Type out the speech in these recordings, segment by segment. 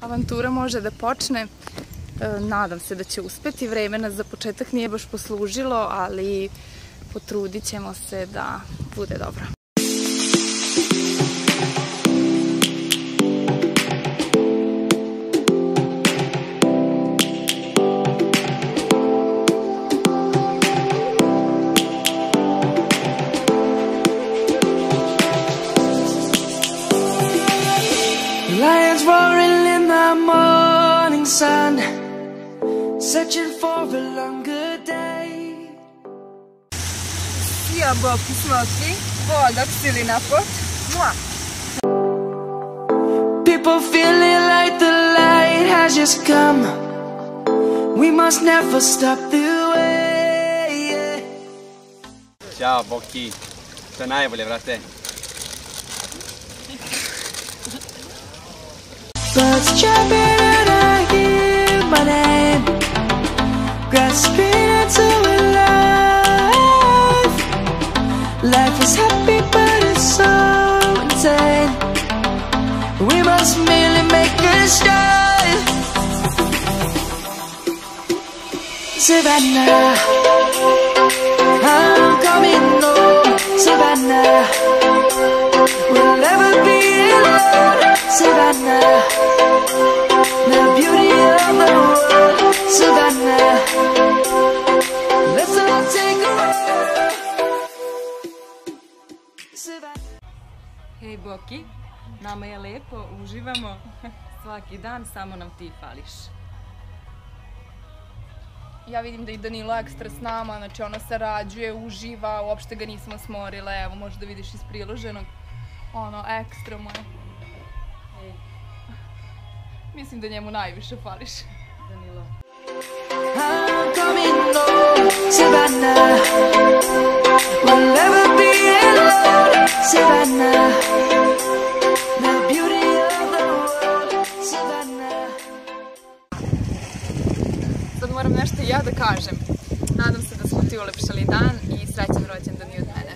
Avantura može da počne, nadam se da će uspeti, vreme nas za početak nije baš poslužilo, ali potrudit ćemo se da bude dobro. Lions roaring in the morning sun, searching for a longer day. Sija boki smoki, vodak sili na pot. People feeling like the light has just come. We must never stop the way. Ćao, Boki. To je najbolje, brate. Birds chirping and I hear my name, grasping into a life. Life is happy but it's so insane. We must merely make a start. Savannah, I'm coming home. Savannah, we'll never be alone. Savannah, the beauty of the world. Savannah, let's all take a ride. Savannah. Hej Boki, nama je lepo, uživamo svaki dan, samo nam ti fališ. Ja vidim da i Danilo ekstra s nama, znači ona sarađuje, uživa, uopšte ga nismo smorile, evo možeš da vidiš iz priloženog, ono ekstra mu je. Mislim da njemu najviše fališ. Danilo. I'm coming home, Savannah, we'll never be alone. Savannah, the beauty of the world. Savannah. Sad moram nešto i ja da kažem. Nadam se da smo ti ulepšali dan i srećan rođendan i od mene.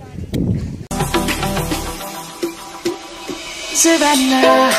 Savannah.